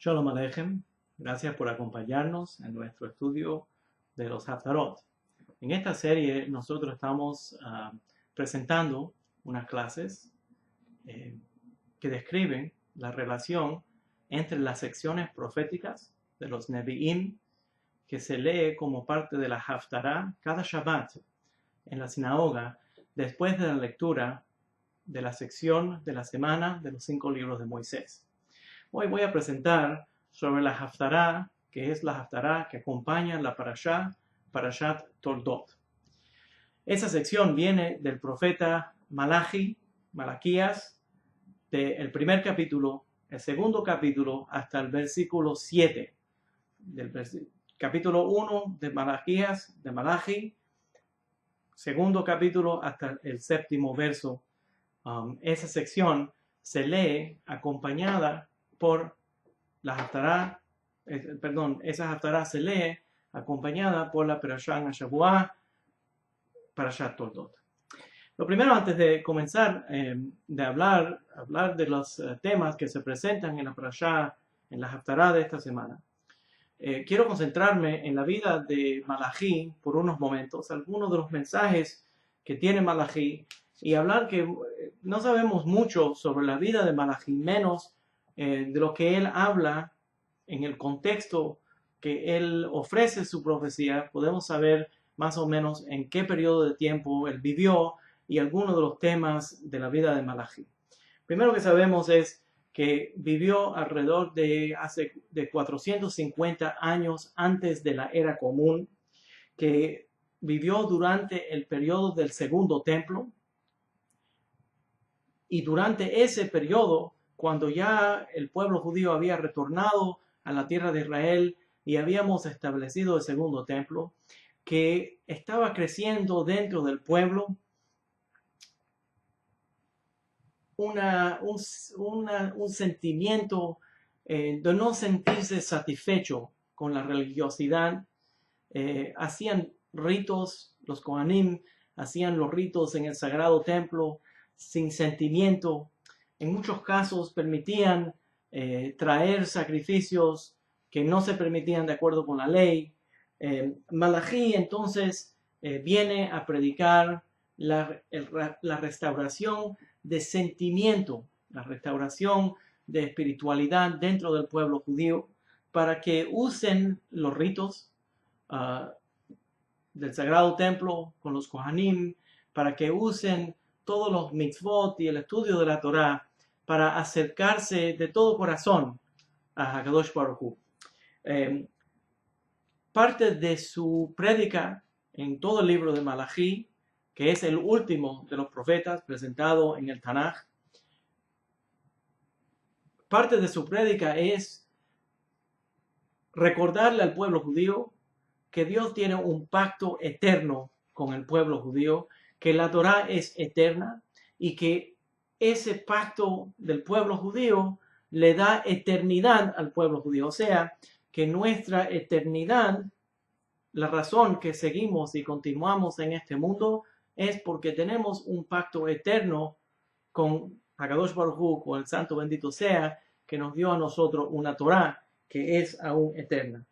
Shalom Aleichem, gracias por acompañarnos en nuestro estudio de los Haftarot. En esta serie nosotros estamos presentando unas clases que describen la relación entre las secciones proféticas de los Nevi'im que se lee como parte de la Haftarah cada Shabbat en la sinagoga después de la lectura de la sección de la semana de los 5 libros de Moisés. Hoy voy a presentar sobre la Haftarah, que es la Haftarah que acompaña la Parashat Toldot. Esa sección viene del profeta Malaquías, del primer capítulo, el segundo capítulo, hasta el versículo 7. Del capítulo 1 de Malachi, segundo capítulo hasta el séptimo verso. Esa sección se lee acompañada por la Haftarah, esa Haftarah se lee acompañada por la Parashat Hashavuah, Parashat Toldot. Lo primero, antes de comenzar de hablar de los temas que se presentan en la Parashat, en la Haftarah de esta semana, quiero concentrarme en la vida de Malachi por unos momentos, algunos de los mensajes que tiene Malachi, y hablar que no sabemos mucho sobre la vida de Malachi, menos de lo que él habla en el contexto que él ofrece su profecía. Podemos saber más o menos en qué periodo de tiempo él vivió y algunos de los temas de la vida de Malachi. Primero que sabemos es que vivió alrededor de 450 años antes de la era común, que vivió durante el periodo del segundo templo, y durante ese periodo, cuando ya el pueblo judío había retornado a la tierra de Israel y habíamos establecido el segundo templo, que estaba creciendo dentro del pueblo un sentimiento de no sentirse satisfecho con la religiosidad. Hacían ritos, los Kohanim hacían los ritos en el sagrado templo sin sentimiento. En muchos casos permitían traer sacrificios que no se permitían de acuerdo con la ley. Malachi entonces viene a predicar la restauración de sentimiento, la restauración de espiritualidad dentro del pueblo judío, para que usen los ritos del sagrado templo con los Kohanim, para que usen todos los mitzvot y el estudio de la Torá para acercarse de todo corazón a Hakadosh Baruj Hu. Parte de su prédica en todo el libro de Malachi, que es el último de los profetas presentado en el Tanaj, parte de su prédica es recordarle al pueblo judío que Dios tiene un pacto eterno con el pueblo judío, que la Torá es eterna y que ese pacto del pueblo judío le da eternidad al pueblo judío. O sea, que nuestra eternidad, la razón que seguimos y continuamos en este mundo, es porque tenemos un pacto eterno con Hakadosh Baruj Hu, con el Santo bendito sea, que nos dio a nosotros una Torá que es aún eterna.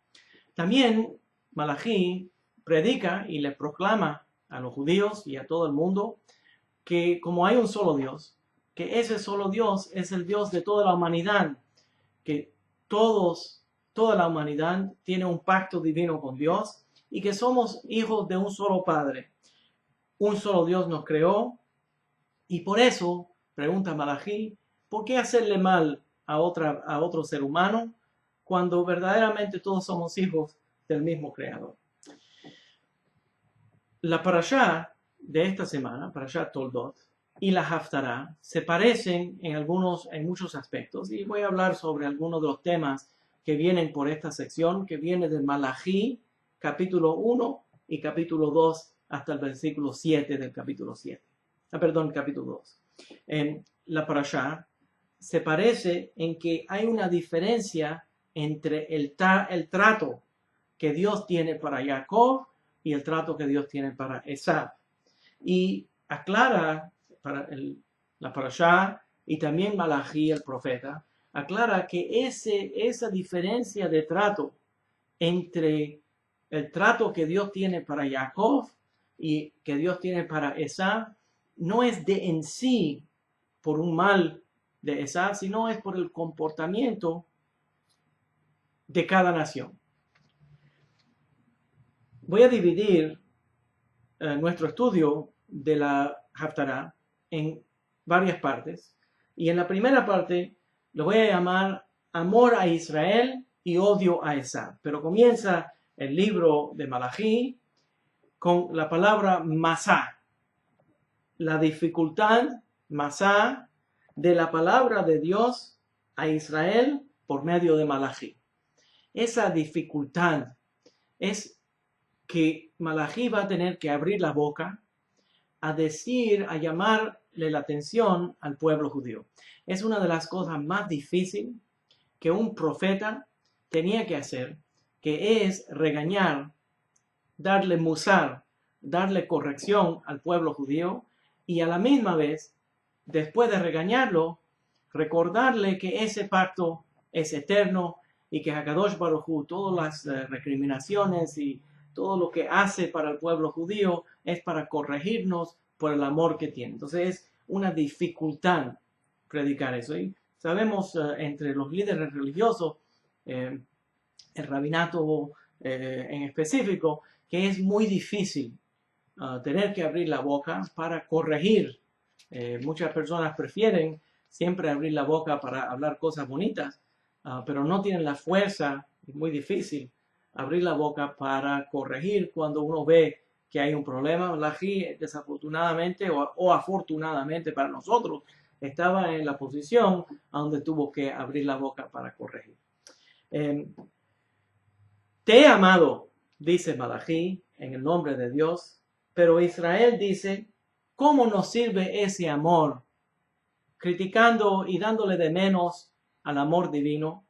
También Malachi predica y le proclama a los judíos y a todo el mundo que como hay un solo Dios, que ese solo Dios es el Dios de toda la humanidad, que toda la humanidad tiene un pacto divino con Dios y que somos hijos de un solo Padre. Un solo Dios nos creó y por eso, pregunta Malachi, ¿por qué hacerle mal a otro ser humano cuando verdaderamente todos somos hijos del mismo Creador? La Parashá de esta semana, Parashat Toldot, y la Haftarah se parecen en muchos aspectos, y voy a hablar sobre algunos de los temas que vienen por esta sección, que viene de Malachi, capítulo 1 y capítulo 2 hasta el versículo 7 del capítulo 2. La Parashá se parece en que hay una diferencia entre el trato que Dios tiene para Jacob y el trato que Dios tiene para Esaú. Y aclara para la Parashá y también Malachi, el profeta, aclara que esa diferencia de trato entre el trato que Dios tiene para Jacob y que Dios tiene para Esaú no es de en sí por un mal de Esaú, sino es por el comportamiento de cada nación. Voy a dividir nuestro estudio de la Haftará en varias partes. Y en la primera parte lo voy a llamar amor a Israel y odio a Esaú. Pero comienza el libro de Malají con la palabra masá, la dificultad, masá, de la palabra de Dios a Israel por medio de Malají. Esa dificultad es que Malají va a tener que abrir la boca a decir, a llamarle la atención al pueblo judío. Es una de las cosas más difíciles que un profeta tenía que hacer, que es regañar, darle musar, darle corrección al pueblo judío y a la misma vez, después de regañarlo, recordarle que ese pacto es eterno y que Hakadosh Baruj Hu, todas las recriminaciones y todo lo que hace para el pueblo judío es para corregirnos por el amor que tiene. Entonces es una dificultad predicar eso. Y sabemos entre los líderes religiosos, el rabinato en específico, que es muy difícil tener que abrir la boca para corregir. Muchas personas prefieren siempre abrir la boca para hablar cosas bonitas, pero no tienen la fuerza, es muy difícil abrir la boca para corregir cuando uno ve que hay un problema. Malají, desafortunadamente o afortunadamente para nosotros, estaba en la posición donde tuvo que abrir la boca para corregir. Te he amado, dice Malají, en el nombre de Dios, pero Israel dice, ¿cómo nos sirve ese amor? Criticando y dándole de menos al amor divino.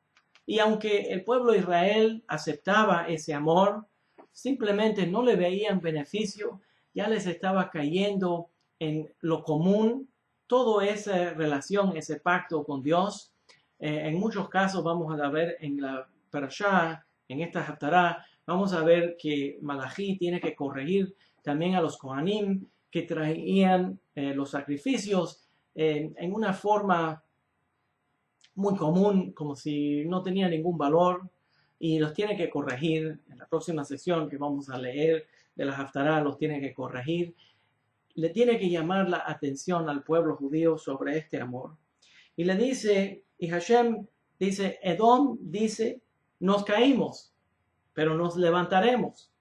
Y aunque el pueblo de Israel aceptaba ese amor, simplemente no le veían beneficio, ya les estaba cayendo en lo común, toda esa relación, ese pacto con Dios. En muchos casos vamos a ver en la Parashá, en esta Haftará, vamos a ver que Malají tiene que corregir también a los Kohanim que traían los sacrificios en una forma muy común, como si no tenía ningún valor, y los tiene que corregir. En la próxima sección que vamos a leer de la Haftará, los tiene que corregir. Le tiene que llamar la atención al pueblo judío sobre este amor. Y le dice, y Hashem dice, Edom dice, nos caímos, pero nos levantaremos.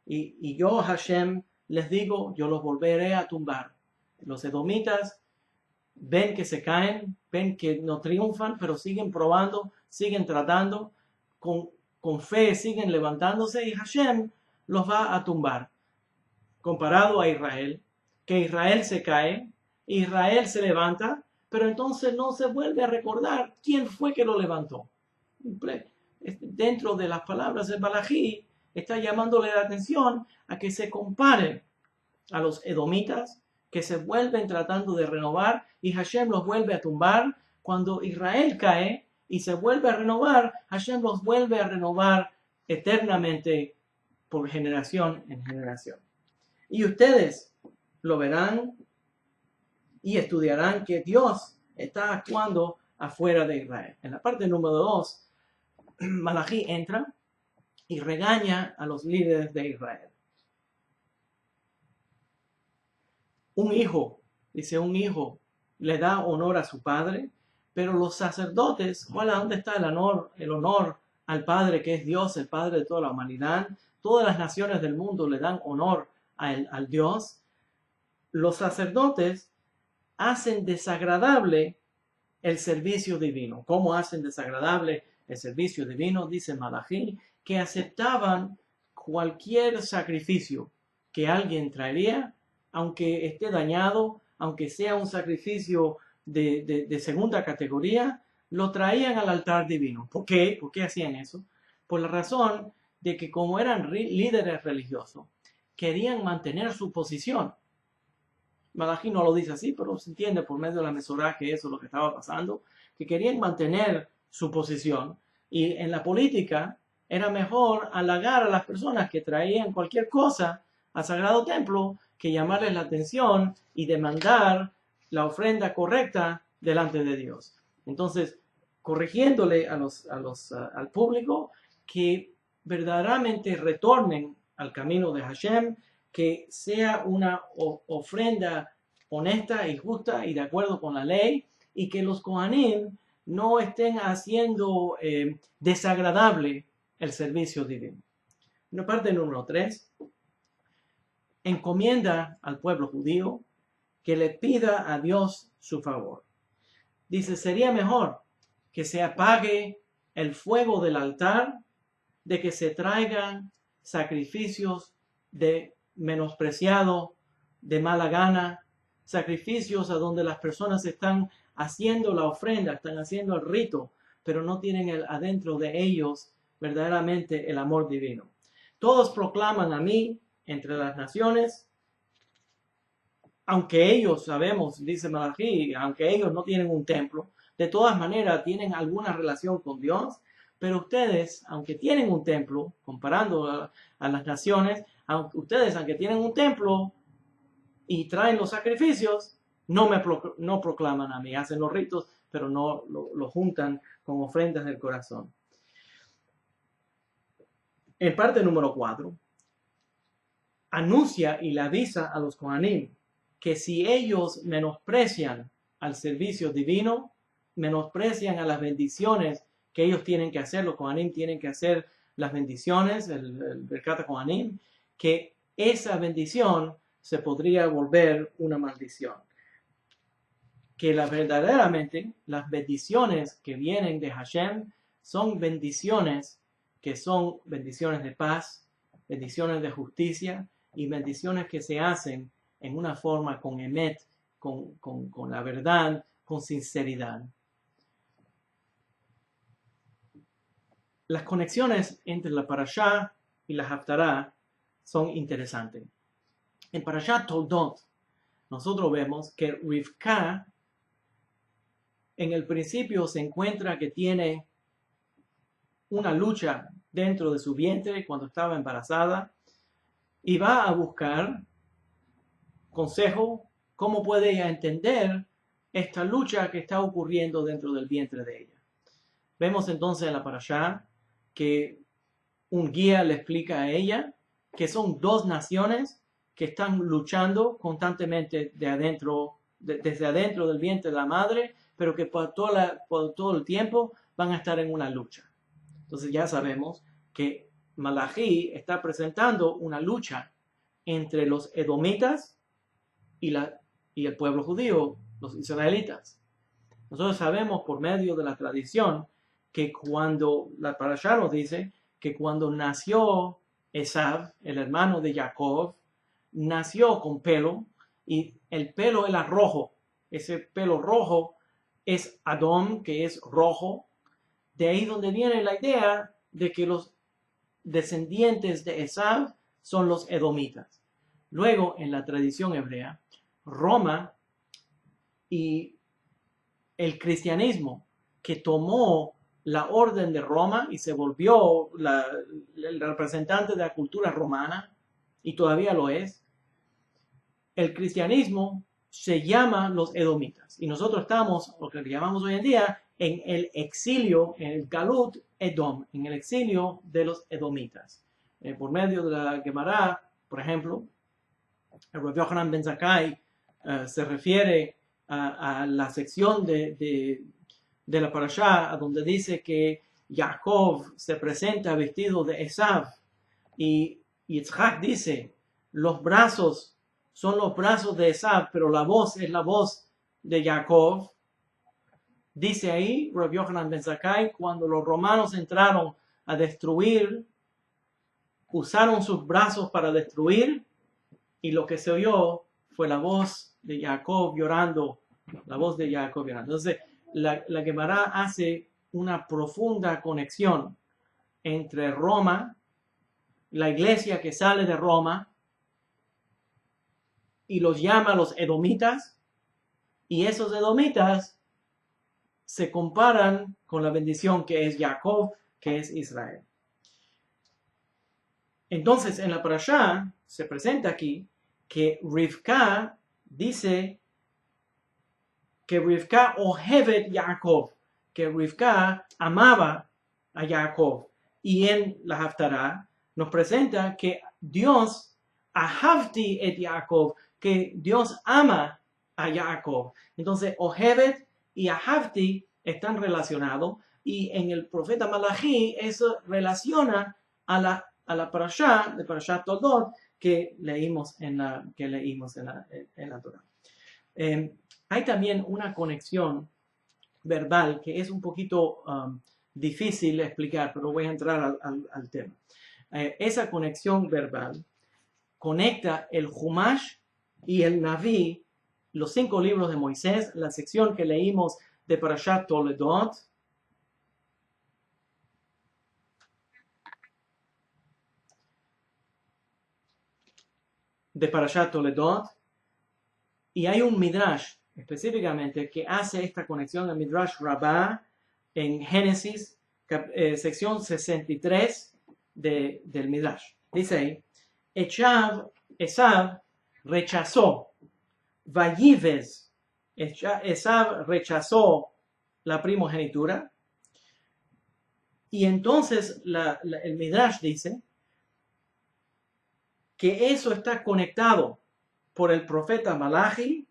Y yo, Hashem, les digo, yo los volveré a tumbar. Los edomitas ven que se caen, ven que no triunfan, pero siguen probando, siguen tratando, con fe siguen levantándose y Hashem los va a tumbar. Comparado a Israel, que Israel se cae, Israel se levanta, pero entonces no se vuelve a recordar quién fue que lo levantó. Dentro de las palabras de Malají, está llamándole la atención a que se comparen a los edomitas, que se vuelven tratando de renovar y Hashem los vuelve a tumbar. Cuando Israel cae y se vuelve a renovar, Hashem los vuelve a renovar eternamente por generación en generación. Y ustedes lo verán y estudiarán que Dios está actuando afuera de Israel. En la parte número 2, Malají entra y regaña a los líderes de Israel. Un hijo, dice un hijo, le da honor a su padre, pero los sacerdotes, ¿dónde está el honor al Padre que es Dios, el Padre de toda la humanidad? Todas las naciones del mundo le dan honor al Dios. Los sacerdotes hacen desagradable el servicio divino. ¿Cómo hacen desagradable el servicio divino? Dice Malají, que aceptaban cualquier sacrificio que alguien traería, aunque esté dañado, aunque sea un sacrificio de segunda categoría, lo traían al altar divino. ¿Por qué? ¿Por qué hacían eso? Por la razón de que como eran líderes religiosos, querían mantener su posición. Malachi no lo dice así, pero se entiende por medio de la Mesorá que eso es lo que estaba pasando, que querían mantener su posición. Y en la política era mejor halagar a las personas que traían cualquier cosa al Sagrado Templo que llamarles la atención y demandar la ofrenda correcta delante de Dios. Entonces, corrigiéndole al público que verdaderamente retornen al camino de Hashem, que sea una ofrenda honesta y justa y de acuerdo con la ley, y que los Kohanim no estén haciendo desagradable el servicio divino. La parte número 3, encomienda al pueblo judío que le pida a Dios su favor. Dice, sería mejor que se apague el fuego del altar de que se traigan sacrificios de menospreciado, de mala gana, sacrificios a donde las personas están haciendo la ofrenda, están haciendo el rito, pero no tienen adentro de ellos verdaderamente el amor divino. Todos proclaman a mí entre las naciones, aunque ellos, sabemos, dice Malachi, aunque ellos no tienen un templo, de todas maneras tienen alguna relación con Dios, pero ustedes, aunque tienen un templo, comparando a las naciones, aunque tienen un templo y traen los sacrificios, no proclaman a mí, hacen los ritos, pero no lo juntan con ofrendas del corazón. En parte número 4, anuncia y le avisa a los Kohanim que si ellos menosprecian al servicio divino, menosprecian a las bendiciones que ellos tienen que hacer, los Kohanim tienen que hacer las bendiciones, el Birkat Kohanim, que esa bendición se podría volver una maldición. Que verdaderamente las bendiciones que vienen de Hashem son bendiciones que son bendiciones de paz, bendiciones de justicia y bendiciones que se hacen en una forma con emet, con la verdad, con sinceridad. Las conexiones entre la Parashá y la Haftará son interesantes. En Parashá Toldot, nosotros vemos que Rivka en el principio se encuentra que tiene una lucha dentro de su vientre cuando estaba embarazada y va a buscar consejo cómo puede ella entender esta lucha que está ocurriendo dentro del vientre de ella. Vemos entonces en la Parashá que un guía le explica a ella que son dos naciones que están luchando constantemente desde adentro del vientre de la madre, pero que por todo el tiempo van a estar en una lucha. Entonces ya sabemos que Malachi está presentando una lucha entre los edomitas y el pueblo judío, los israelitas. Nosotros sabemos por medio de la tradición que cuando la Parashá nos dice que cuando nació Esav, el hermano de Jacob, nació con pelo y el pelo era rojo. Ese pelo rojo es Adom, que es rojo. De ahí donde viene la idea de que los descendientes de Esav son los edomitas. Luego, en la tradición hebrea, Roma y el cristianismo que tomó la orden de Roma y se volvió el representante de la cultura romana, y todavía lo es, el cristianismo se llama los edomitas. Y nosotros estamos, lo que llamamos hoy en día, en el exilio, en el Galut Edom, en el exilio de los edomitas. Por medio de la Gemara, por ejemplo, el Rav Yochanan ben Zakkai se refiere a la sección de la Parashá, donde dice que Jacob se presenta vestido de Esav y Yitzhak dice, los brazos son los brazos de Esav, pero la voz es la voz de Jacob. Dice ahí Rav Yochanan ben Zakkai, cuando los romanos entraron a destruir, usaron sus brazos para destruir y lo que se oyó fue la voz de Jacob llorando, la voz de Jacob llorando. Entonces, la Gemara hace una profunda conexión entre Roma, la iglesia que sale de Roma, y los llama los edomitas, y esos edomitas se comparan con la bendición que es Jacob, que es Israel. Entonces, en la parashá se presenta aquí que Rivka dice que Rivka ohevet Jacob, que Rivka amaba a Jacob. Y en la Haftará nos presenta que Dios ahavti et Jacob, que Dios ama a Jacob. Entonces, ohevet y ahavti están relacionados, y en el profeta Malachi eso relaciona a la parashá, de Parashat Toldot, que leímos en la Torah. Hay también una conexión verbal que es un poquito difícil de explicar, pero voy a entrar al tema. Esa conexión verbal conecta el Humash y el Naví, los 5 libros de Moisés, la sección que leímos de Parashat Toledot, y hay un Midrash específicamente que hace esta conexión, el Midrash Rabbah en Génesis, sección 63 del Midrash. Dice ahí, Esav rechazó, Vayivez, Esav rechazó la primogenitura, y entonces el Midrash dice que eso está conectado por el profeta Malachi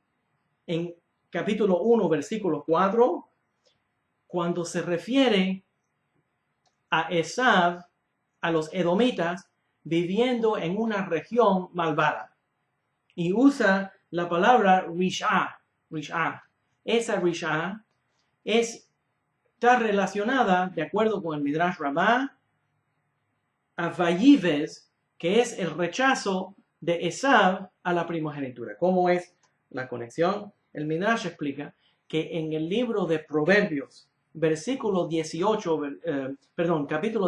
en capítulo 1, versículo 4, cuando se refiere a Esav, a los edomitas, viviendo en una región malvada. Y usa la palabra Rish'ah. Esa Rish'ah está relacionada, de acuerdo con el Midrash Rabbah, a Vayivez, que es el rechazo de Esav a la primogenitura. ¿Cómo es la conexión? El Midrash explica que en el libro de Proverbios, capítulo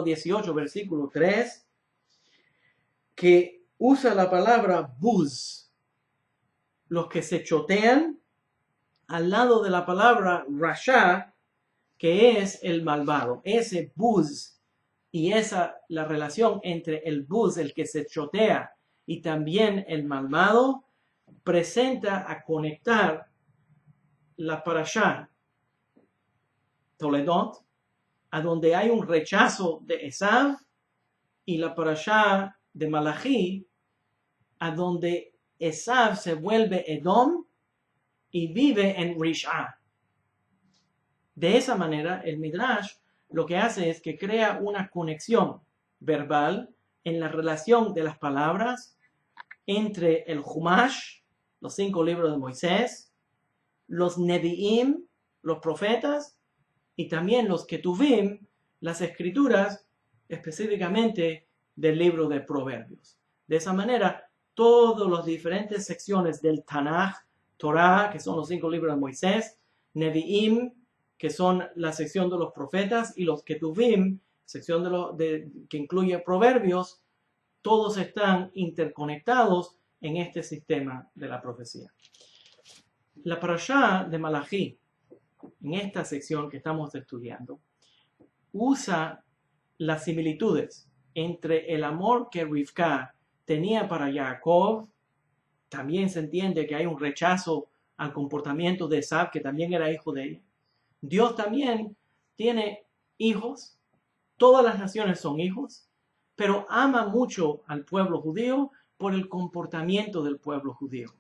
18, versículo 3, que usa la palabra buz, los que se chotean, al lado de la palabra rasha, que es el malvado. Ese buz y la relación entre el buz, el que se chotea, y también el malvado, presenta a conectar la parashá Toledot, a donde hay un rechazo de Esav, y la parashá de Malachi, a donde Esav se vuelve Edom y vive en Rish'ah. De esa manera, el Midrash lo que hace es que crea una conexión verbal en la relación de las palabras entre el Humash, los 5 libros de Moisés, los Nevi'im, los profetas, y también los Ketuvim, las escrituras, específicamente del libro de Proverbios. De esa manera, todas las diferentes secciones del Tanaj, Torah, que son los 5 libros de Moisés, Nevi'im, que son la sección de los profetas, y los Ketuvim, sección que incluye Proverbios, todos están interconectados en este sistema de la profecía. La parashá de Malachi, en esta sección que estamos estudiando, usa las similitudes entre el amor que Rivka tenía para Jacob. También se entiende que hay un rechazo al comportamiento de Esav, que también era hijo de ella. Dios también tiene hijos, todas las naciones son hijos, pero ama mucho al pueblo judío por el comportamiento del pueblo judío.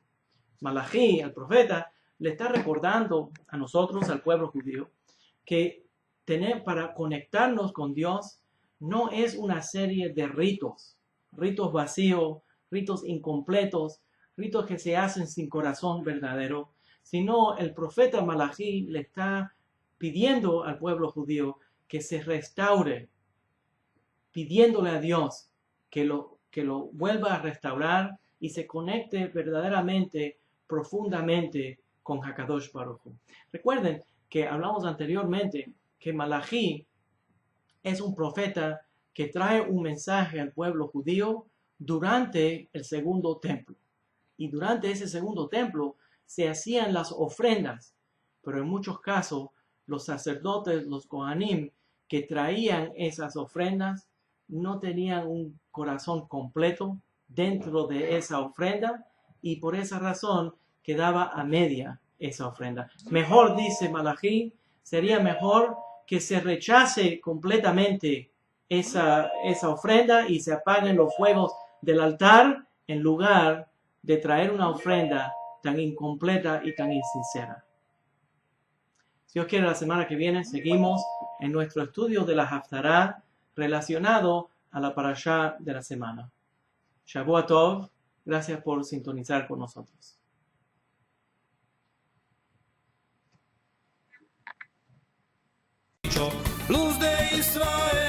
Malachi, el profeta, le está recordando a nosotros, al pueblo judío, que para conectarnos con Dios no es una serie de ritos vacíos, ritos incompletos, ritos que se hacen sin corazón verdadero, sino el profeta Malachi le está pidiendo al pueblo judío que se restaure, pidiéndole a Dios que lo vuelva a restaurar y se conecte verdaderamente, profundamente con Hakadosh Baruj Hu. Recuerden que hablamos anteriormente que Malachi es un profeta que trae un mensaje al pueblo judío durante el segundo templo. Y durante ese segundo templo se hacían las ofrendas, pero en muchos casos los sacerdotes, los Kohanim, que traían esas ofrendas, no tenían un corazón completo dentro de esa ofrenda y por esa razón quedaba a media esa ofrenda. Mejor, dice Malachi, sería mejor que se rechace completamente esa ofrenda y se apaguen los fuegos del altar en lugar de traer una ofrenda tan incompleta y tan insincera. Si Dios quiere, la semana que viene seguimos en nuestro estudio de la Haftará relacionado a la parashá de la semana. Shavua Tov, gracias por sintonizar con nosotros. Luz de Israel.